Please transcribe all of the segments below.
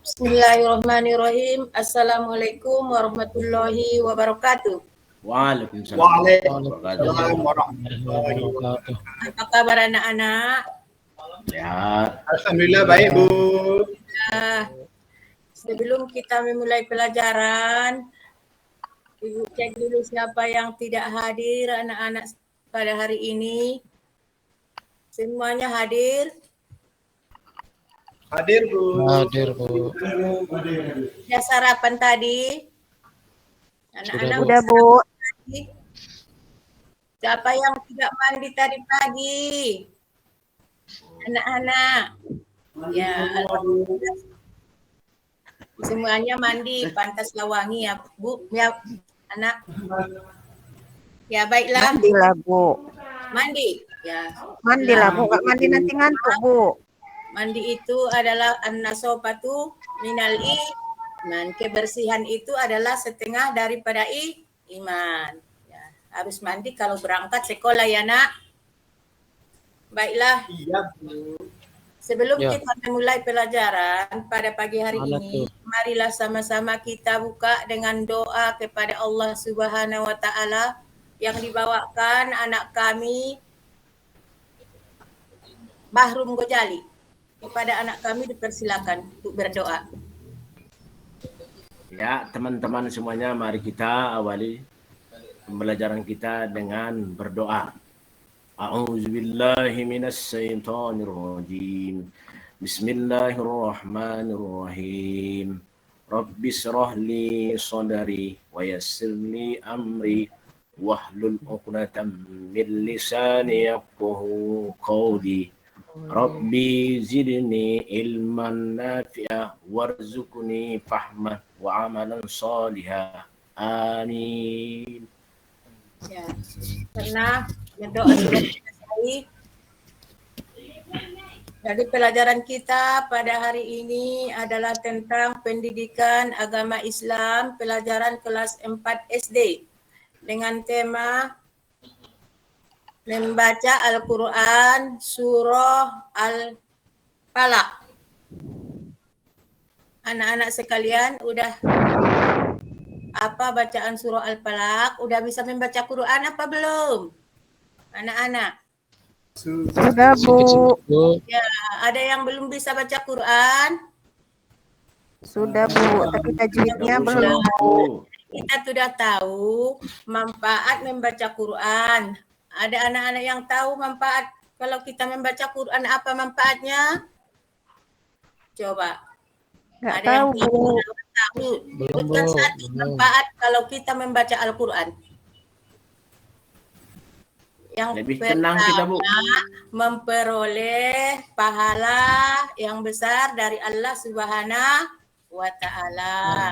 Bismillahirrahmanirrahim. Assalamualaikum warahmatullahi wabarakatuh. Waalaikumsalam. Waalaikumsalam warahmatullahi wabarakatuh. Apa kabar anak-anak? Ya, Alhamdulillah baik Bu. Sebelum kita memulai pelajaran, Ibu cek dulu siapa yang tidak hadir anak-anak pada hari ini. Semuanya hadir? Hadir Bu. Hadir Bu. Sudah sarapan tadi? Anak-anak Sudah, Bu. Siapa yang tidak mandi tadi pagi? Anak-anak. Ya, alhamdulillah. Semuanya mandi, pantaslah wangi ya Bu, ya anak. Ya baiklah. Mandilah Bu. Mandi. Ya. Mandilah Bu. Nggak mandi nanti ngantuk Bu. Mandi itu adalah an-nasofatu minal iman. Kebersihan itu adalah setengah daripada iman. Ya, harus mandi kalau berangkat sekolah ya nak. Baiklah. Iya Bu. Sebelum Ya. kita memulai pelajaran pada pagi hari ini, marilah sama-sama kita buka dengan doa kepada Allah Subhanahu wa taala yang dibawakan anak kami Bahrum Gojali. Kepada anak kami dipersilakan untuk berdoa. ya teman-teman semuanya, mari kita awali pembelajaran kita dengan berdoa. A'udzubillahi minasyaitonirrajim. Bismillahirrahmanirrahim. Rabbis shrahli sadri wa yassirli amri wahlul 'uqdatam min lisani yafqahu qawli. Rabbi zidni ilman nafi'a warzuqni fahman wa amalan salihah. Amin. Ya, karena berdoa sudah selesai. Jadi pelajaran kita pada hari ini adalah tentang pendidikan agama Islam, pelajaran kelas 4 SD dengan tema membaca Al-Quran surah Al-Falaq. Anak-anak sekalian udah apa bacaan surah Al-Falaq? Udah bisa membaca Quran apa belum? Anak-anak. Sudah Bu. Ya, ada yang belum bisa baca Quran? Sudah Bu. Tapi tajwidnya belum. Kita sudah tahu manfaat membaca Quran. Ada anak-anak yang tahu manfaat kalau kita membaca Quran apa manfaatnya? Coba. Nggak Ada yang tahu Bu. tahu. Belum, Sebutkan Bu. satu Belum. manfaat kalau kita membaca Al-Quran. Yang Lebih tenang kita, Bu. memperoleh pahala yang besar dari Allah Subhanahu wa taala.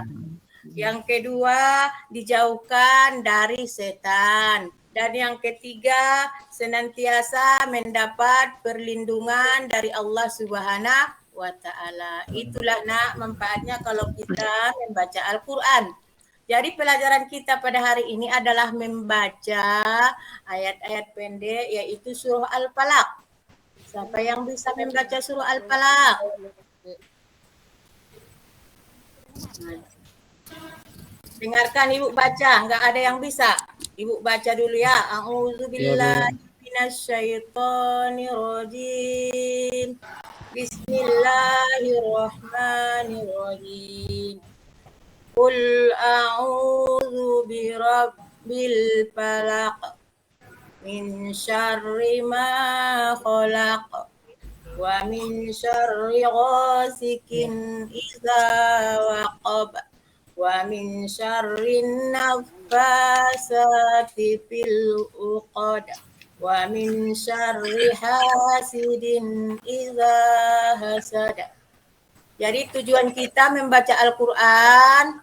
Yang kedua, dijauhkan dari setan. Dan yang ketiga, senantiasa mendapat perlindungan dari Allah Subhanahu wa taala. Itulah nak manfaatnya kalau kita membaca Al-Qur'an. Jadi pelajaran kita pada hari ini adalah membaca ayat-ayat pendek yaitu surah Al-Falaq. Siapa yang bisa membaca surah Al-Falaq? Dengarkan Ibu baca, enggak ada yang bisa. Ibu baca dulu ya. A'udzubillahi minasyaitonirrajim. Bismillahirrahmanirrahim. Qul a'udzu birabbil falaq min syarri ma khalaq wa min syarri ghasikin idza waqab wa min syarri naffasati fil uqad wa min syarri hasidin idza hasad. Jadi tujuan kita membaca Al-Qur'an,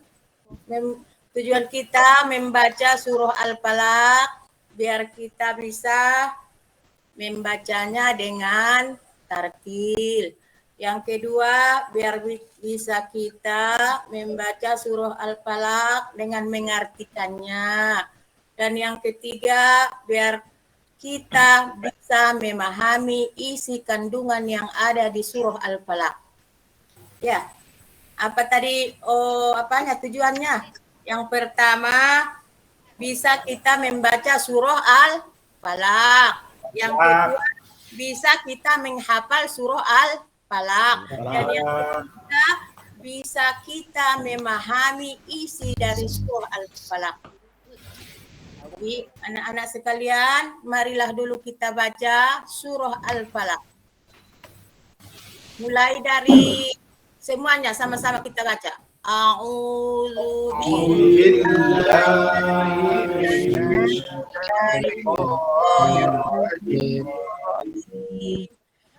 tujuan kita membaca surah Al-Falaq biar kita bisa membacanya dengan tartil. Yang kedua, biar bisa kita membaca surah Al-Falaq dengan mengartikannya. Dan yang ketiga, biar kita bisa memahami isi kandungan yang ada di surah Al-Falaq. Ya, Apa tadi apanya tujuannya? Yang pertama bisa kita membaca surah Al-Falaq. Yang kedua bisa kita menghafal surah Al-Falaq. Dan yang ketiga bisa kita memahami isi dari surah Al-Falaq. Jadi anak-anak sekalian, marilah dulu kita baca surah Al-Falaq. Mulai dari semuanya sama-sama kita baca. A'udzu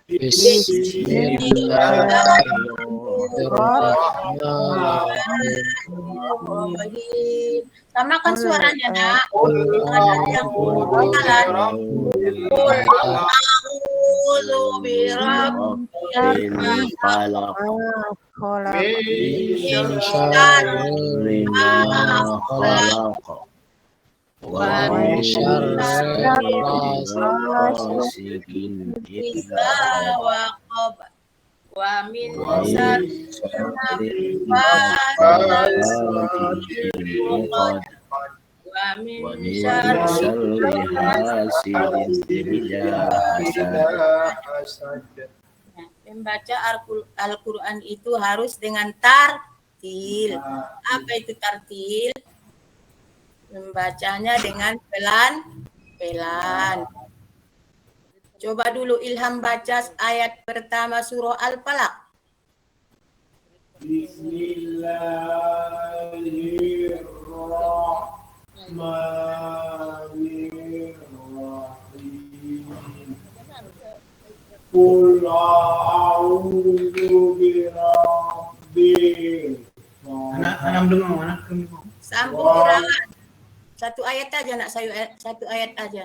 Bismillahirrahmanirrahim. Samakan suaranya, Nak. Jangan yang a'udzu birabbil falaq. ومن شر غاسق إذا وقب ومن شر ومن شر حاسد إذا حسد. Membaca Al-Quran itu harus dengan tartil. Apa itu tartil? Membacanya dengan pelan-pelan. Coba dulu Ilham baca ayat pertama surah Al-Falaq. Bismillahirrahmanirrahim. Qul a'udzu birabbil falaq. Sambung irangan. Satu ayat aja nak saya, satu ayat aja.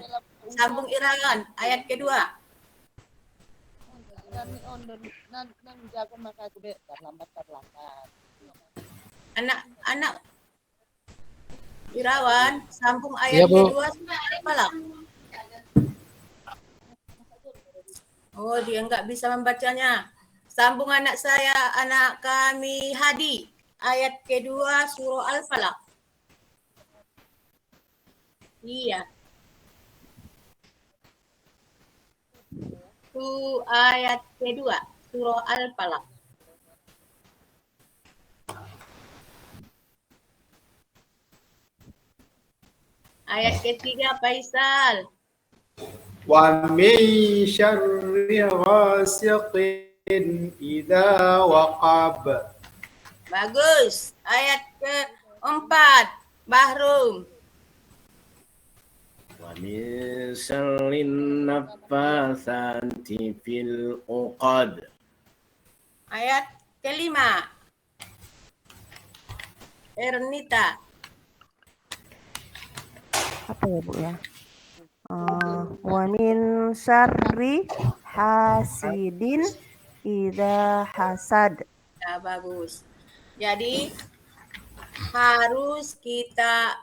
Sambung irangan ayat kedua. Anak Irawan, sambung ayat kedua Falaq. Oh, dia enggak bisa membacanya. Sambung anak saya, anak kami Hadi. Ayat kedua surah Al-Falaq. Iya. Itu ayat kedua surah Al-Falaq. Ayat ketiga Faisal. Wa min syarri ghasiqin idza waqab. Bagus. Ayat keempat Bahrum. ومن شر النفاثات في العقد. Ayat kelima Ernita. Apa ya, Bu ya? Wa min syarri hasidin idza hasad. Ya, bagus. Jadi harus kita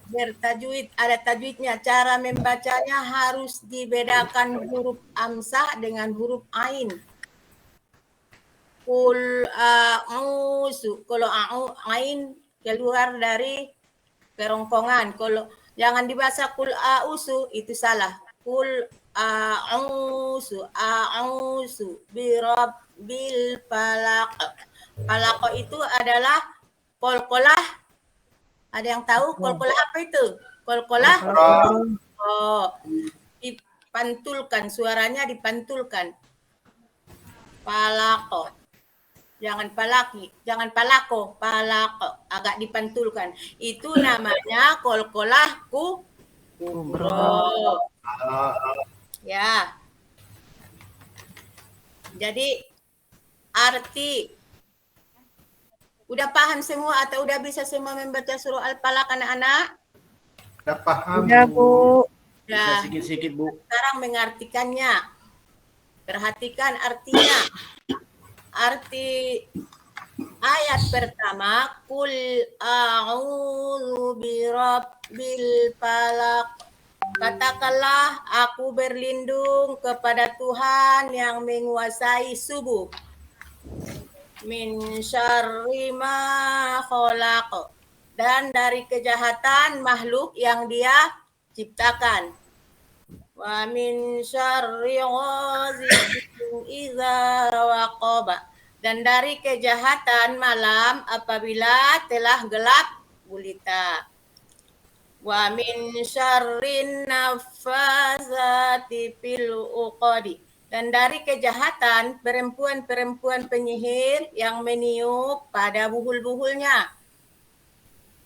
bertajwid, ada tajwidnya. Cara membacanya harus dibedakan huruf amsah dengan huruf ain. Kul a'uzu. Kalau ain keluar dari kerongkongan. Kalau jangan dibaca kul a'uzu, itu salah. Kul a'uzu birabbil falaq. Falaq itu adalah kolkolah. Ada yang tahu kolkolah apa itu? Kolkolah? Oh, dipantulkan, suaranya dipantulkan. Palako. Jangan palaki, jangan palako, palako. Agak dipantulkan. Itu namanya kolkolah kubro. Ya. Jadi arti udah paham semua atau udah bisa semua membaca surah Al-Falaq anak-anak? Udah paham. Udah, Bu. Udah. Bisa sikit-sikit, Bu. Sekarang mengartikannya. Perhatikan artinya. Arti ayat pertama, Qul a'udzu birabbil falaq. Katakanlah aku berlindung kepada Tuhan yang menguasai subuh. min syarri ma khalaq, dan dari kejahatan makhluk yang dia ciptakan. Wa min syarri ghasiqin idza waqaba, dan dari kejahatan malam apabila telah gelap gulita. Wa min syarrin nafasati fil uqadi, dan dari kejahatan perempuan-perempuan penyihir yang meniup pada buhul-buhulnya.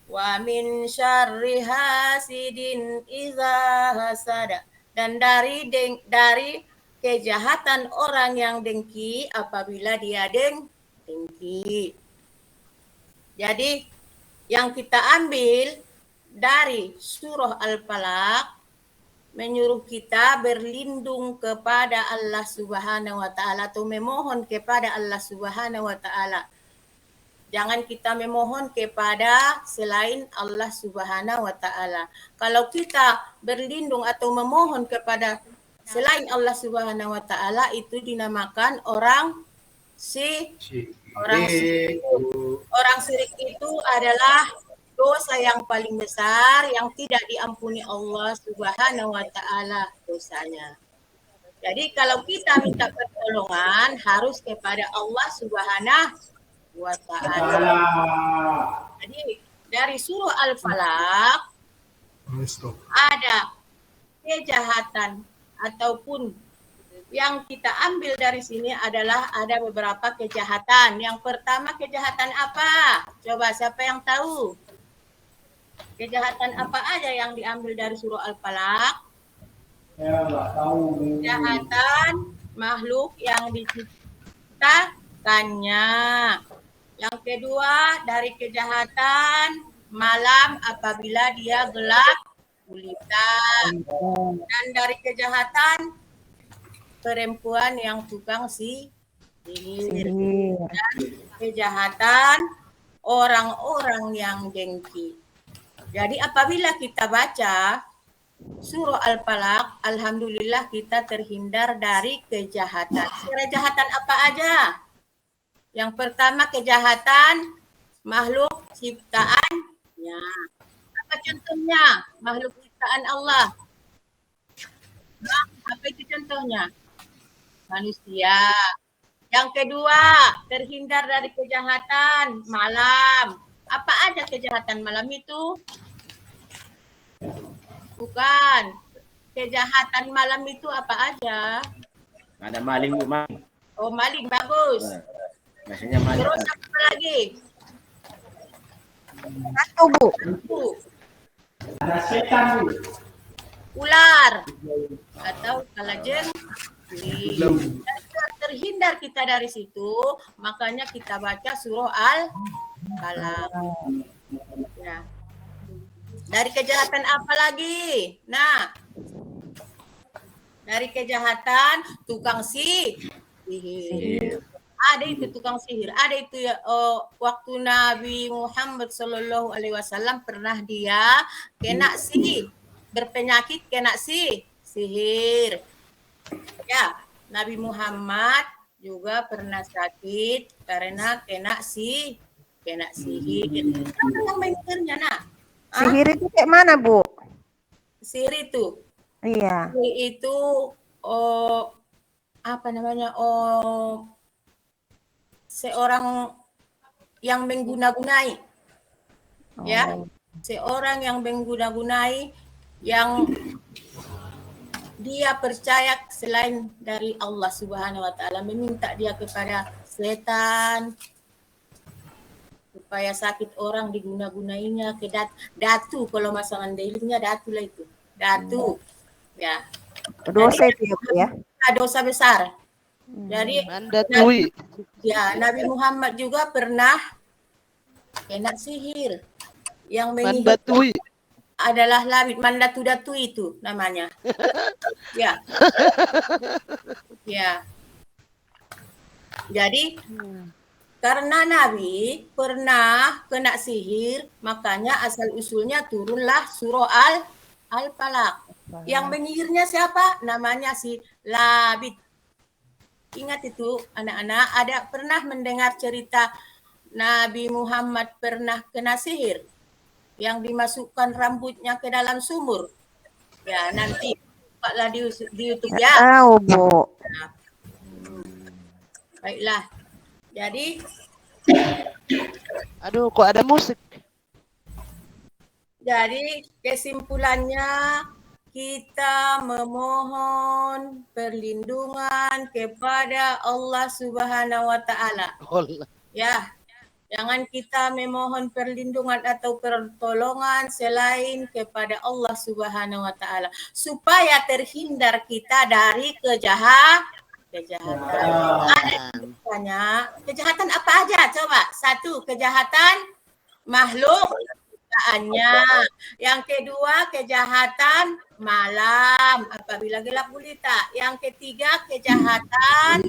Wa min syarri hasidin idza hasada, dan dari kejahatan orang yang dengki apabila dia dengki. Jadi yang kita ambil dari surah Al-Falaq menyuruh kita berlindung kepada Allah Subhanahu wa taala atau memohon kepada Allah Subhanahu wa taala. Jangan kita memohon kepada selain Allah Subhanahu wa taala. Kalau kita berlindung atau memohon kepada selain Allah Subhanahu wa taala itu dinamakan orang syirik. Orang syirik itu adalah dosa yang paling besar yang tidak diampuni Allah Subhanahu wa taala dosanya. Jadi kalau kita minta pertolongan harus kepada Allah Subhanahu wa taala. Jadi dari surah Al-Falaq ada kejahatan ataupun yang kita ambil dari sini adalah ada beberapa kejahatan. Yang pertama kejahatan apa? Coba siapa yang tahu? Kejahatan apa aja yang diambil dari surah Al-Falaq? Ya, nggak tahu. Kejahatan makhluk yang diciptakannya. Yang kedua dari kejahatan malam apabila dia gelap gulita. Dan dari kejahatan perempuan yang tukang sihir. Dan kejahatan orang-orang yang dengki. Jadi apabila kita baca surah Al-Falaq, alhamdulillah kita terhindar dari kejahatan. Kejahatan apa aja? Yang pertama kejahatan makhluk ciptaannya. Apa contohnya? Makhluk ciptaan Allah. Nah, apa itu contohnya? Manusia. Yang kedua, terhindar dari kejahatan malam. Apa aja kejahatan malam itu? Bukan. Kejahatan malam itu apa aja? Ada maling, Bu, maling. Oh, maling, bagus. Biasanya maling. Terus apa lagi? Satu, Bu. Ada setan, Bu. Ular atau kalajengking. Terhindar kita dari situ, makanya kita baca surah Al-Falaq. Ya. Dari kejahatan apa lagi? Nah, dari kejahatan tukang sihir. Ada itu tukang sihir. Ada itu ya, waktu Nabi Muhammad Shallallahu Alaihi Wasallam pernah dia kena berpenyakit kena sihir. Ya, Nabi Muhammad juga pernah sakit karena kena sihir. Apa yang menyihirnya, nak? Sihir itu kayak mana, Bu? Sihir itu. Iya. Sihir itu apa namanya? Seorang yang mengguna-gunai. Ya. Seorang yang mengguna-gunai yang dia percaya selain dari Allah Subhanahu wa taala, meminta dia kepada setan supaya sakit orang diguna-gunainya ke datu, kalau masalah mandailinnya datu lah itu. Datu. Ya. Dosa itu ya, Bu ya. Dosa besar. Jadi Nabi Muhammad juga pernah kena sihir. Yang menyihir adalah labid, mandatu-datu itu namanya. Ya. Ya. Jadi karena Nabi pernah kena sihir, makanya asal usulnya turunlah surah Al-Falaq. Yang menyihirnya siapa? Namanya si Labid. Ingat itu anak-anak, ada pernah mendengar cerita Nabi Muhammad pernah kena sihir yang dimasukkan rambutnya ke dalam sumur. Ya, nanti bukalah di YouTube ya. Tahu, Bu. Baiklah. Jadi Aduh, kok ada musik? Jadi kesimpulannya kita memohon perlindungan kepada Allah Subhanahu wa taala. Ya, jangan kita memohon perlindungan atau pertolongan selain kepada Allah Subhanahu wa taala supaya terhindar kita dari kejahatan. Ada banyak kejahatan apa aja? Coba. Satu, kejahatan makhluk ciptaannya. Yang kedua, kejahatan malam apabila gelap gulita. Yang ketiga, kejahatan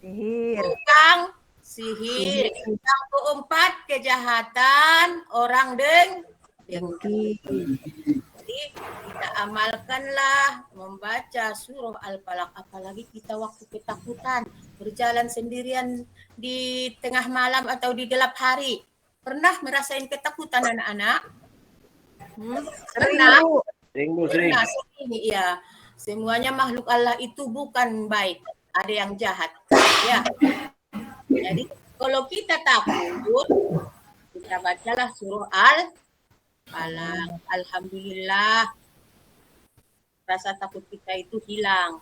Sihir. tukang sihir. Yang keempat, kejahatan orang dengki. Jadi kita amalkanlah membaca surah Al-Falaq, apalagi kita waktu ketakutan berjalan sendirian di tengah malam atau di gelap hari. Pernah merasain ketakutan anak-anak? Pernah? Sering, Bu, sering. Pernah, sering, iya. Semuanya makhluk Allah itu bukan baik, ada yang jahat. Ya. Jadi kalau kita takut, kita bacalah surah Al-Falaq. Alhamdulillah, rasa takut kita itu hilang.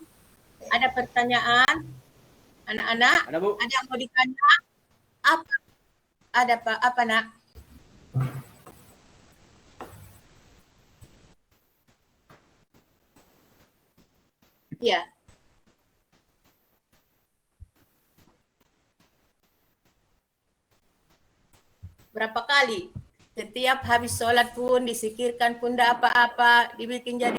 Ada pertanyaan, anak-anak? Ada, Bu. Ada yang mau ditanya? Apa? Ada Pak? Apa nak? Ya. Berapa kali? Setiap habis sholat pun disikirkan pun tidak apa-apa, dibikin jadi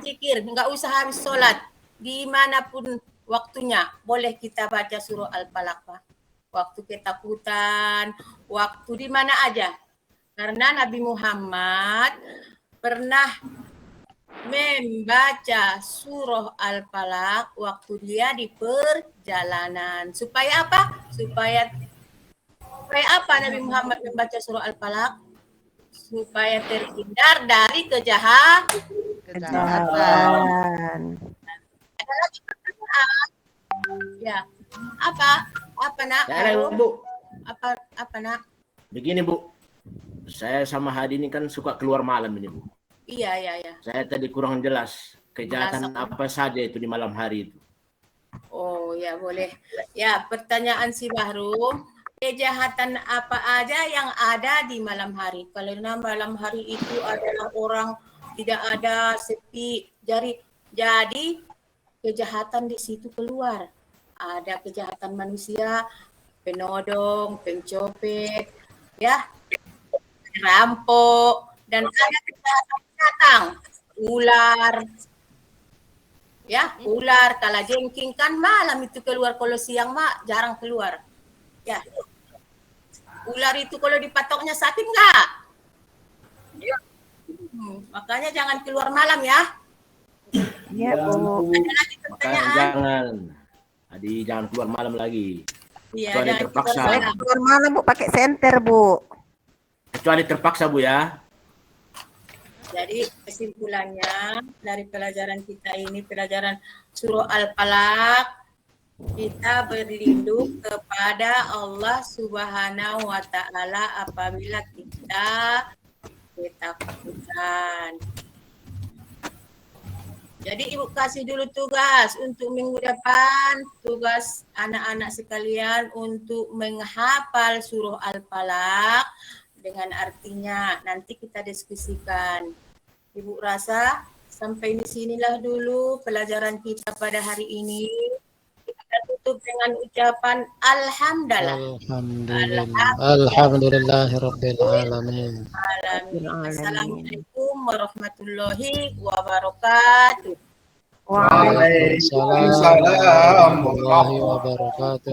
zikir, enggak usah habis sholat. Dimanapun waktunya boleh kita baca surah Al-Falaq, Pak. Waktu ketakutan, waktu di mana aja. Karena Nabi Muhammad pernah membaca surah Al-Falaq waktu dia di perjalanan. Supaya apa? Supaya apa Nabi Muhammad membaca surah Al-Falaq? Supaya terhindar dari Kejahatan. Ada lagi pertanyaan? Ya. Apa nak? Ya, Bu. Apa nak? Begini, Bu. Saya sama Hadi ini kan suka keluar malam ini, Bu. Iya. Saya tadi kurang jelas kejahatan Jelas apa saja itu di malam hari itu. Oh ya boleh. Ya pertanyaan si Bahru, kejahatan apa aja yang ada di malam hari? Kalau malam hari itu adalah orang tidak ada, sepi, jadi kejahatan di situ keluar. Ada kejahatan manusia, penodong, pencopet, ya, rampok, dan ada kejahatan binatang, ular. Ya, ular, kalajengking kan malam itu keluar, kalau siang mah jarang keluar. Ya. Ular itu kalau dipatoknya sakit enggak? Makanya jangan keluar malam ya. Iya, Bu. Ada lagi Makanya pertanyaan? jangan keluar malam lagi. Iya, Kecuali jangan terpaksa. keluar malam. Keluar malam, Bu, pakai senter, Bu. Kecuali terpaksa, Bu ya. Jadi kesimpulannya dari pelajaran kita ini, pelajaran surah Al-Falaq, kita berlindung kepada Allah Subhanahu wa taala apabila kita ketakutan. Jadi Ibu kasih dulu tugas untuk minggu depan, tugas anak-anak sekalian untuk menghafal surah Al-Falaq dengan artinya. Nanti kita diskusikan. Ibu rasa sampai di sinilah dulu pelajaran kita pada hari ini. Kita tutup dengan ucapan Alhamdulillah. Alhamdulillahirabbil alamin. Assalamualaikum warahmatullahi wabarakatuh. Waalaikumsalam warahmatullahi wabarakatuh.